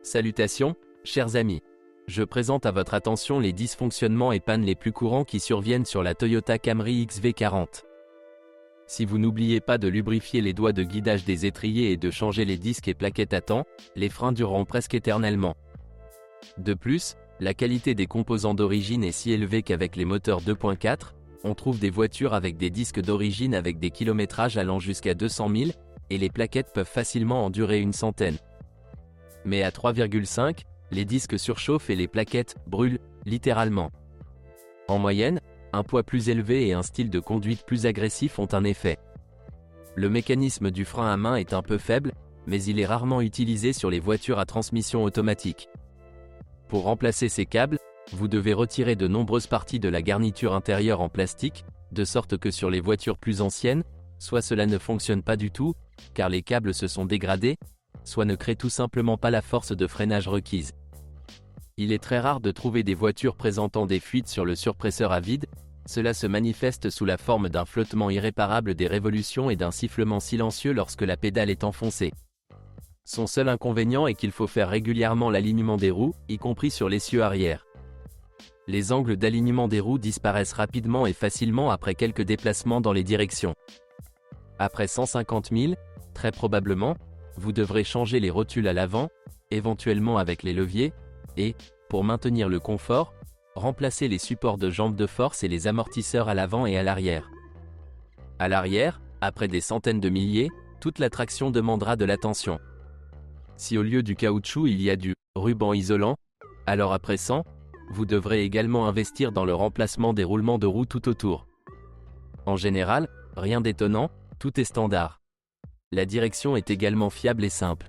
Salutations, chers amis. Je présente à votre attention les dysfonctionnements et pannes les plus courants qui surviennent sur la Toyota Camry XV40. Si vous n'oubliez pas de lubrifier les doigts de guidage des étriers et de changer les disques et plaquettes à temps, les freins dureront presque éternellement. De plus, la qualité des composants d'origine est si élevée qu'avec les moteurs 2.4, on trouve des voitures avec des disques d'origine avec des kilométrages allant jusqu'à 200 000, et les plaquettes peuvent facilement en durer une centaine. Mais à 3,5, les disques surchauffent et les plaquettes brûlent, littéralement. En moyenne, un poids plus élevé et un style de conduite plus agressif ont un effet. Le mécanisme du frein à main est un peu faible, mais il est rarement utilisé sur les voitures à transmission automatique. Pour remplacer ces câbles, vous devez retirer de nombreuses parties de la garniture intérieure en plastique, de sorte que sur les voitures plus anciennes, soit cela ne fonctionne pas du tout, car les câbles se sont dégradés, soit ne créent tout simplement pas la force de freinage requise. Il est très rare de trouver des voitures présentant des fuites sur le surpresseur à vide, cela se manifeste sous la forme d'un flottement irréparable des révolutions et d'un sifflement silencieux lorsque la pédale est enfoncée. Son seul inconvénient est qu'il faut faire régulièrement l'alignement des roues, y compris sur l'essieu arrière. Les angles d'alignement des roues disparaissent rapidement et facilement après quelques déplacements dans les directions. Après 150 000, très probablement, vous devrez changer les rotules à l'avant, éventuellement avec les leviers, et, pour maintenir le confort, remplacer les supports de jambes de force et les amortisseurs à l'avant et à l'arrière. À l'arrière, après des centaines de milliers, toute la traction demandera de l'attention. Si au lieu du caoutchouc il y a du ruban isolant, alors après 100, vous devrez également investir dans le remplacement des roulements de roues tout autour. En général, rien d'étonnant, tout est standard. La direction est également fiable et simple.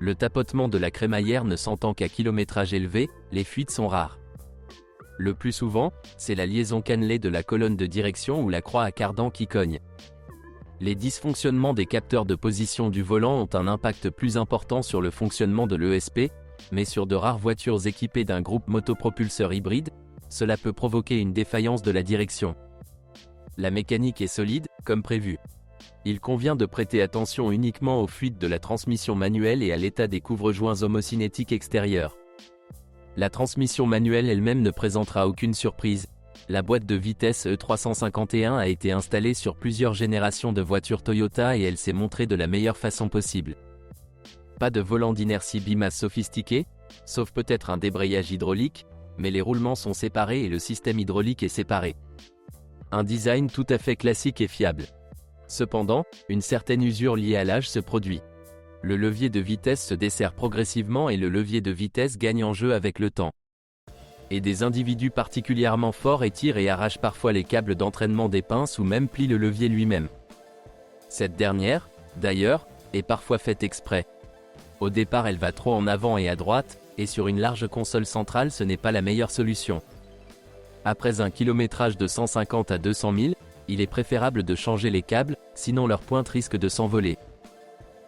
Le tapotement de la crémaillère ne s'entend qu'à kilométrage élevé, les fuites sont rares. Le plus souvent, c'est la liaison cannelée de la colonne de direction ou la croix à cardan qui cogne. Les dysfonctionnements des capteurs de position du volant ont un impact plus important sur le fonctionnement de l'ESP, mais sur de rares voitures équipées d'un groupe motopropulseur hybride, cela peut provoquer une défaillance de la direction. La mécanique est solide, comme prévu. Il convient de prêter attention uniquement aux fuites de la transmission manuelle et à l'état des couvre-joints homocinétiques extérieurs. La transmission manuelle elle-même ne présentera aucune surprise. La boîte de vitesse E351 a été installée sur plusieurs générations de voitures Toyota et elle s'est montrée de la meilleure façon possible. Pas de volant d'inertie bimasse sophistiqué, sauf peut-être un débrayage hydraulique, mais les roulements sont séparés et le système hydraulique est séparé. Un design tout à fait classique et fiable. Cependant, une certaine usure liée à l'âge se produit. Le levier de vitesse se dessert progressivement et le levier de vitesse gagne en jeu avec le temps. Et des individus particulièrement forts étirent et arrachent parfois les câbles d'entraînement des pinces ou même plient le levier lui-même. Cette dernière, d'ailleurs, est parfois faite exprès. Au départ elle va trop en avant et à droite, et sur une large console centrale ce n'est pas la meilleure solution. Après un kilométrage de 150 à 200 000, il est préférable de changer les câbles, sinon leur pointe risque de s'envoler.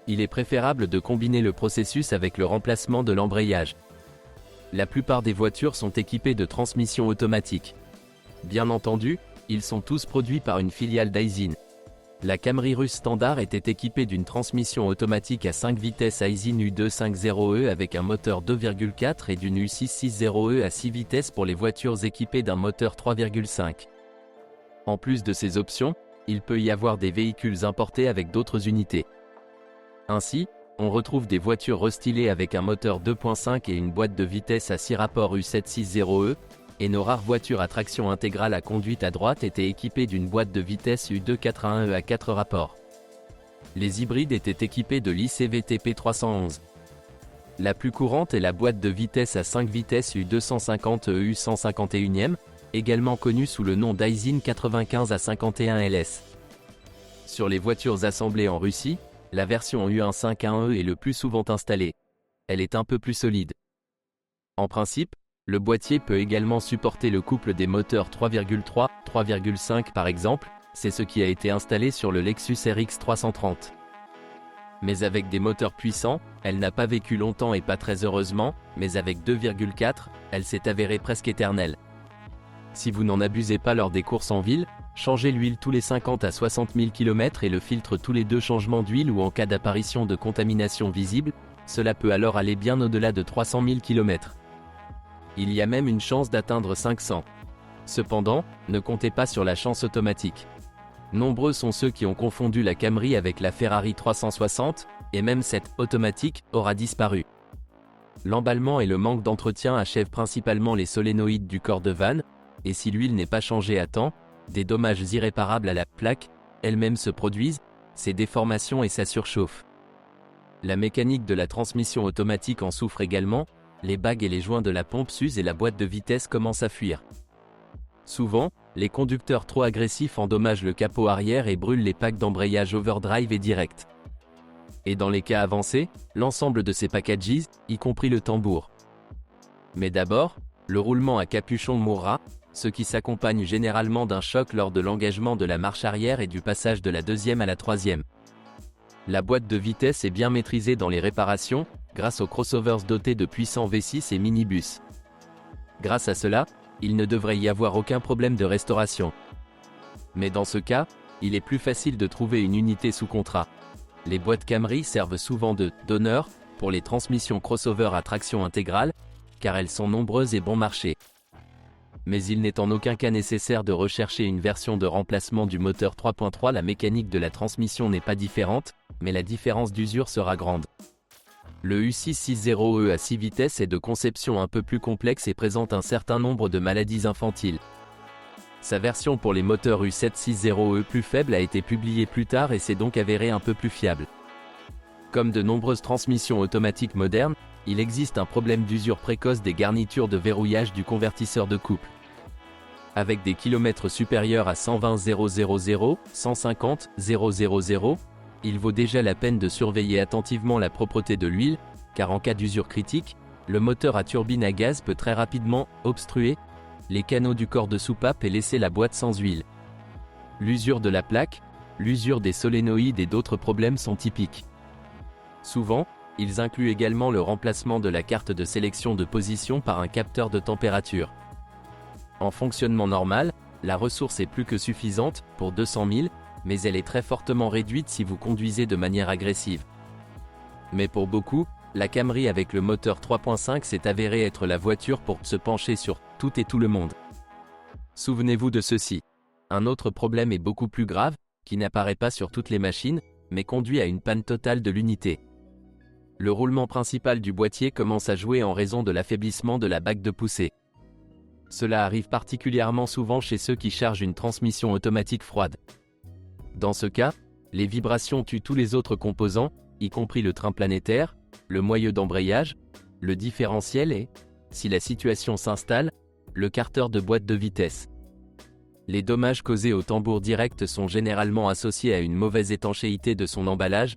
Il est préférable de combiner le processus avec le remplacement de l'embrayage. La plupart des voitures sont équipées de transmissions automatiques. Bien entendu, ils sont tous produits par une filiale d'Aisin. La Camry russe standard était équipée d'une transmission automatique à 5 vitesses Aisin U250E avec un moteur 2,4 et d'une U660E à 6 vitesses pour les voitures équipées d'un moteur 3,5. En plus de ces options, il peut y avoir des véhicules importés avec d'autres unités. Ainsi, on retrouve des voitures restylées avec un moteur 2.5 et une boîte de vitesse à 6 rapports U760E, et nos rares voitures à traction intégrale à conduite à droite étaient équipées d'une boîte de vitesse U281E à 4 rapports. Les hybrides étaient équipés de l'ICVT P311. La plus courante est la boîte de vitesse à 5 vitesses U250E U151e, également connue sous le nom d'Aisin 95 à 51 LS. Sur les voitures assemblées en Russie, la version U151E est le plus souvent installée. Elle est un peu plus solide. En principe, le boîtier peut également supporter le couple des moteurs 3,3, 3,5 par exemple, c'est ce qui a été installé sur le Lexus RX 330. Mais avec des moteurs puissants, elle n'a pas vécu longtemps et pas très heureusement, mais avec 2,4, elle s'est avérée presque éternelle. Si vous n'en abusez pas lors des courses en ville, changez l'huile tous les 50 à 60 000 km et le filtre tous les 2 changements d'huile ou en cas d'apparition de contamination visible, cela peut alors aller bien au-delà de 300 000 km. Il y a même une chance d'atteindre 500. Cependant, ne comptez pas sur la chance automatique. Nombreux sont ceux qui ont confondu la Camry avec la Ferrari 360, et même cette « automatique » aura disparu. L'emballement et le manque d'entretien achèvent principalement les solénoïdes du corps de vanne, et si l'huile n'est pas changée à temps, des dommages irréparables à la plaque elle-même se produisent, ses déformations et sa surchauffe. La mécanique de la transmission automatique en souffre également, les bagues et les joints de la pompe s'usent et la boîte de vitesse commence à fuir. Souvent, les conducteurs trop agressifs endommagent le capot arrière et brûlent les packs d'embrayage overdrive et direct. Et dans les cas avancés, l'ensemble de ces packages, y compris le tambour. Mais d'abord, le roulement à capuchon mourra, ce qui s'accompagne généralement d'un choc lors de l'engagement de la marche arrière et du passage de la deuxième à la troisième. La boîte de vitesse est bien maîtrisée dans les réparations, grâce aux crossovers dotés de puissants V6 et minibus. Grâce à cela, il ne devrait y avoir aucun problème de restauration. Mais dans ce cas, il est plus facile de trouver une unité sous contrat. Les boîtes Camry servent souvent de « donneur » pour les transmissions crossover à traction intégrale, car elles sont nombreuses et bon marché. Mais il n'est en aucun cas nécessaire de rechercher une version de remplacement du moteur 3.3. La mécanique de la transmission n'est pas différente, mais la différence d'usure sera grande. Le U660E à 6 vitesses est de conception un peu plus complexe et présente un certain nombre de maladies infantiles. Sa version pour les moteurs U760E plus faible a été publiée plus tard et s'est donc avérée un peu plus fiable. Comme de nombreuses transmissions automatiques modernes, il existe un problème d'usure précoce des garnitures de verrouillage du convertisseur de couple. Avec des kilomètres supérieurs à 120 000, 150 000, il vaut déjà la peine de surveiller attentivement la propreté de l'huile, car en cas d'usure critique, le moteur à turbine à gaz peut très rapidement obstruer les canaux du corps de soupape et laisser la boîte sans huile. L'usure de la plaque, l'usure des solénoïdes et d'autres problèmes sont typiques. Souvent, ils incluent également le remplacement de la carte de sélection de position par un capteur de température. En fonctionnement normal, la ressource est plus que suffisante, pour 200 000, mais elle est très fortement réduite si vous conduisez de manière agressive. Mais pour beaucoup, la Camry avec le moteur 3.5 s'est avérée être la voiture pour se pencher sur tout et tout le monde. Souvenez-vous de ceci. Un autre problème est beaucoup plus grave, qui n'apparaît pas sur toutes les machines, mais conduit à une panne totale de l'unité. Le roulement principal du boîtier commence à jouer en raison de l'affaiblissement de la bague de poussée. Cela arrive particulièrement souvent chez ceux qui chargent une transmission automatique froide. Dans ce cas, les vibrations tuent tous les autres composants, y compris le train planétaire, le moyeu d'embrayage, le différentiel et, si la situation s'installe, le carter de boîte de vitesse. Les dommages causés au tambour direct sont généralement associés à une mauvaise étanchéité de son emballage,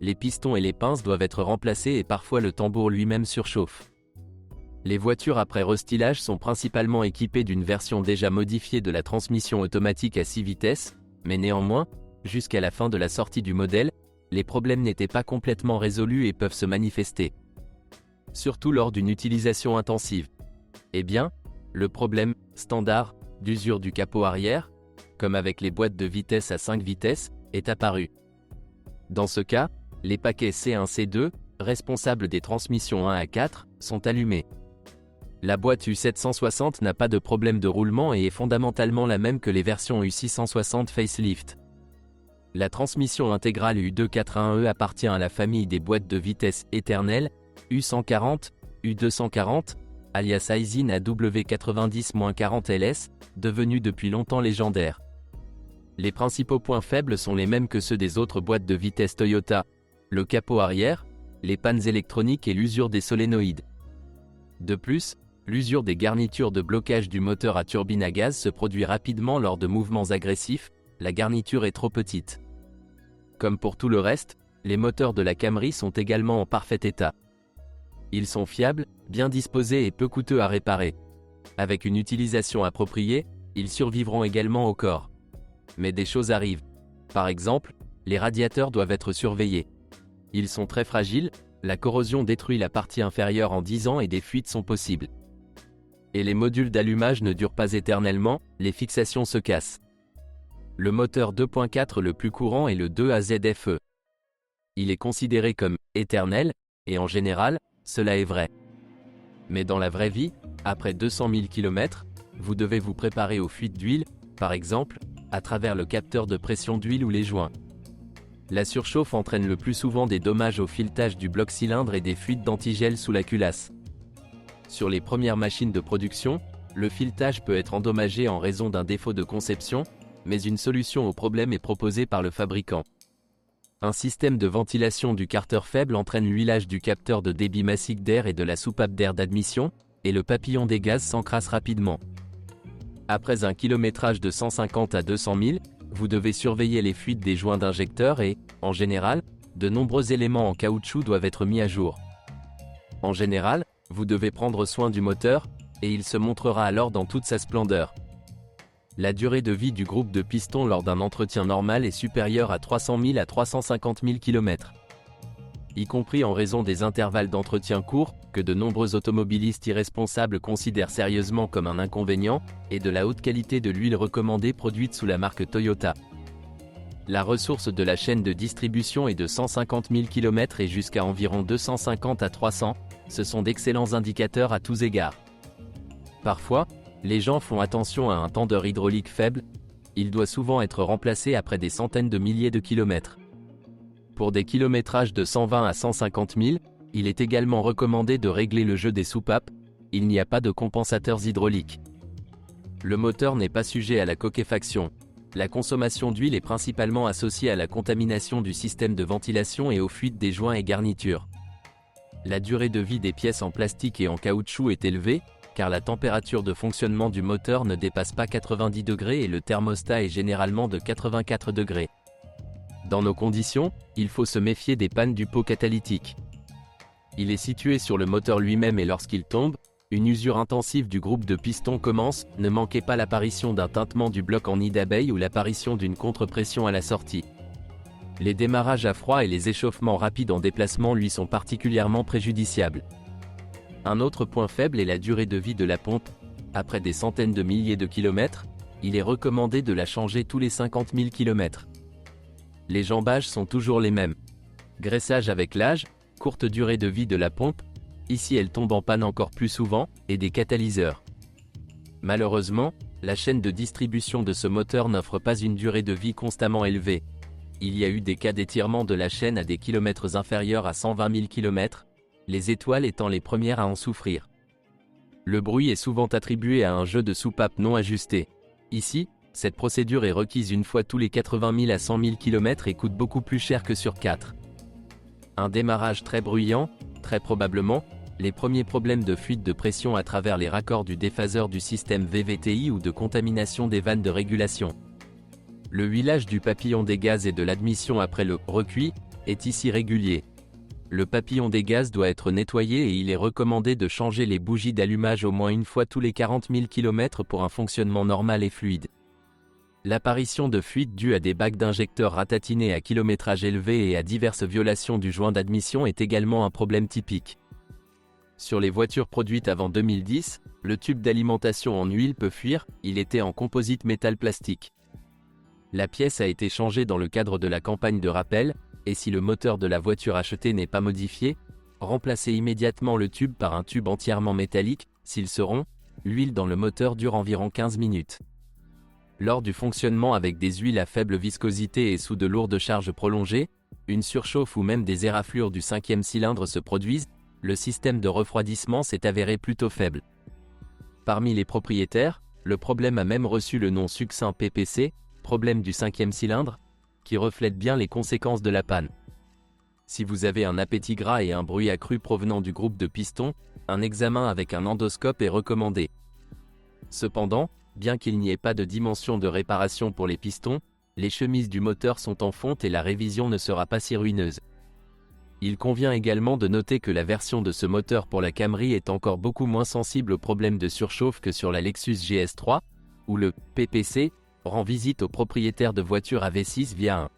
les pistons et les pinces doivent être remplacés et parfois le tambour lui-même surchauffe. Les voitures après restylage sont principalement équipées d'une version déjà modifiée de la transmission automatique à 6 vitesses, mais néanmoins, jusqu'à la fin de la sortie du modèle, les problèmes n'étaient pas complètement résolus et peuvent se manifester. Surtout lors d'une utilisation intensive. Eh bien, le problème standard d'usure du capot arrière, comme avec les boîtes de vitesse à 5 vitesses, est apparu. Dans ce cas, les paquets C1 C2, responsables des transmissions 1 à 4, sont allumés. La boîte U760 n'a pas de problème de roulement et est fondamentalement la même que les versions U660 facelift. La transmission intégrale U241E appartient à la famille des boîtes de vitesse éternelles, U140, U240, alias Aisin AW90-40LS, devenue depuis longtemps légendaire. Les principaux points faibles sont les mêmes que ceux des autres boîtes de vitesse Toyota, le capot arrière, les pannes électroniques et l'usure des solénoïdes. De plus, l'usure des garnitures de blocage du moteur à turbine à gaz se produit rapidement lors de mouvements agressifs, la garniture est trop petite. Comme pour tout le reste, les moteurs de la Camry sont également en parfait état. Ils sont fiables, bien disposés et peu coûteux à réparer. Avec une utilisation appropriée, ils survivront également au corps. Mais des choses arrivent. Par exemple, les radiateurs doivent être surveillés. Ils sont très fragiles, la corrosion détruit la partie inférieure en 10 ans et des fuites sont possibles. Et les modules d'allumage ne durent pas éternellement, les fixations se cassent. Le moteur 2.4 le plus courant est le 2AZFE. Il est considéré comme « éternel » et en général, cela est vrai. Mais dans la vraie vie, après 200 000 km, vous devez vous préparer aux fuites d'huile, par exemple, à travers le capteur de pression d'huile ou les joints. La surchauffe entraîne le plus souvent des dommages au filetage du bloc cylindre et des fuites d'antigel sous la culasse. Sur les premières machines de production, le filetage peut être endommagé en raison d'un défaut de conception, mais une solution au problème est proposée par le fabricant. Un système de ventilation du carter faible entraîne l'huilage du capteur de débit massique d'air et de la soupape d'air d'admission, et le papillon des gaz s'encrasse rapidement. Après un kilométrage de 150 à 200 000, vous devez surveiller les fuites des joints d'injecteurs et, en général, de nombreux éléments en caoutchouc doivent être mis à jour. En général, vous devez prendre soin du moteur, et il se montrera alors dans toute sa splendeur. La durée de vie du groupe de pistons lors d'un entretien normal est supérieure à 300 000 à 350 000 km. Y compris en raison des intervalles d'entretien courts, que de nombreux automobilistes irresponsables considèrent sérieusement comme un inconvénient, et de la haute qualité de l'huile recommandée produite sous la marque Toyota. La ressource de la chaîne de distribution est de 150 000 km et jusqu'à environ 250 à 300, ce sont d'excellents indicateurs à tous égards. Parfois, les gens font attention à un tendeur hydraulique faible, il doit souvent être remplacé après des centaines de milliers de kilomètres. Pour des kilométrages de 120 à 150 000, il est également recommandé de régler le jeu des soupapes, il n'y a pas de compensateurs hydrauliques. Le moteur n'est pas sujet à la coquefaction. La consommation d'huile est principalement associée à la contamination du système de ventilation et aux fuites des joints et garnitures. La durée de vie des pièces en plastique et en caoutchouc est élevée, car la température de fonctionnement du moteur ne dépasse pas 90 degrés et le thermostat est généralement de 84 degrés. Dans nos conditions, il faut se méfier des pannes du pot catalytique. Il est situé sur le moteur lui-même et lorsqu'il tombe, une usure intensive du groupe de pistons commence, ne manquez pas l'apparition d'un tintement du bloc en nid d'abeille ou l'apparition d'une contre-pression à la sortie. Les démarrages à froid et les échauffements rapides en déplacement lui sont particulièrement préjudiciables. Un autre point faible est la durée de vie de la pompe. Après des centaines de milliers de kilomètres, il est recommandé de la changer tous les 50 000 km. Les jambages sont toujours les mêmes. Graissage avec l'âge, courte durée de vie de la pompe, ici elle tombe en panne encore plus souvent, et des catalyseurs. Malheureusement, la chaîne de distribution de ce moteur n'offre pas une durée de vie constamment élevée. Il y a eu des cas d'étirement de la chaîne à des kilomètres inférieurs à 120 000 km, les étoiles étant les premières à en souffrir. Le bruit est souvent attribué à un jeu de soupape non ajusté. Ici, cette procédure est requise une fois tous les 80 000 à 100 000 km et coûte beaucoup plus cher que sur 4. Un démarrage très bruyant, très probablement, les premiers problèmes de fuite de pression à travers les raccords du déphaseur du système VVTI ou de contamination des vannes de régulation. Le huilage du papillon des gaz et de l'admission après le recuit est ici régulier. Le papillon des gaz doit être nettoyé et il est recommandé de changer les bougies d'allumage au moins une fois tous les 40 000 km pour un fonctionnement normal et fluide. L'apparition de fuites dues à des bacs d'injecteurs ratatinés à kilométrage élevé et à diverses violations du joint d'admission est également un problème typique. Sur les voitures produites avant 2010, le tube d'alimentation en huile peut fuir, il était en composite métal plastique. La pièce a été changée dans le cadre de la campagne de rappel, et si le moteur de la voiture achetée n'est pas modifié, remplacez immédiatement le tube par un tube entièrement métallique, s'il se rompt, l'huile dans le moteur dure environ 15 minutes. Lors du fonctionnement avec des huiles à faible viscosité et sous de lourdes charges prolongées, une surchauffe ou même des éraflures du 5e cylindre se produisent, le système de refroidissement s'est avéré plutôt faible. Parmi les propriétaires, le problème a même reçu le nom succinct PPC, problème du 5e cylindre, qui reflète bien les conséquences de la panne. Si vous avez un appétit gras et un bruit accru provenant du groupe de pistons, un examen avec un endoscope est recommandé. Cependant, bien qu'il n'y ait pas de dimension de réparation pour les pistons, les chemises du moteur sont en fonte et la révision ne sera pas si ruineuse. Il convient également de noter que la version de ce moteur pour la Camry est encore beaucoup moins sensible aux problèmes de surchauffe que sur la Lexus GS3, où le PPC rend visite aux propriétaires de voitures à V6 via un.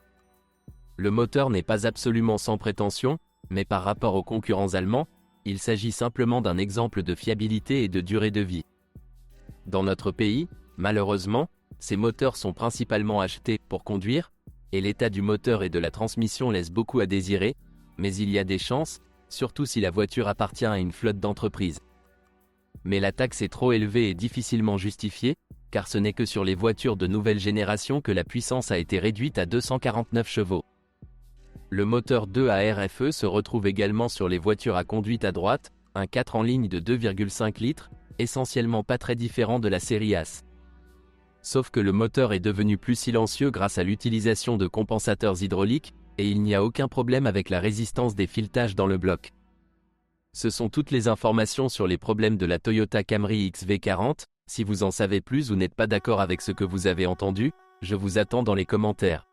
Le moteur n'est pas absolument sans prétention, mais par rapport aux concurrents allemands, il s'agit simplement d'un exemple de fiabilité et de durée de vie. Dans notre pays, malheureusement, ces moteurs sont principalement achetés pour conduire, et l'état du moteur et de la transmission laisse beaucoup à désirer, mais il y a des chances, surtout si la voiture appartient à une flotte d'entreprise. Mais la taxe est trop élevée et difficilement justifiée, car ce n'est que sur les voitures de nouvelle génération que la puissance a été réduite à 249 chevaux. Le moteur 2 à RFE se retrouve également sur les voitures à conduite à droite, un 4 en ligne de 2,5 litres, essentiellement pas très différent de la série AS. Sauf que le moteur est devenu plus silencieux grâce à l'utilisation de compensateurs hydrauliques, et il n'y a aucun problème avec la résistance des filetages dans le bloc. Ce sont toutes les informations sur les problèmes de la Toyota Camry XV40. Si vous en savez plus ou n'êtes pas d'accord avec ce que vous avez entendu, je vous attends dans les commentaires.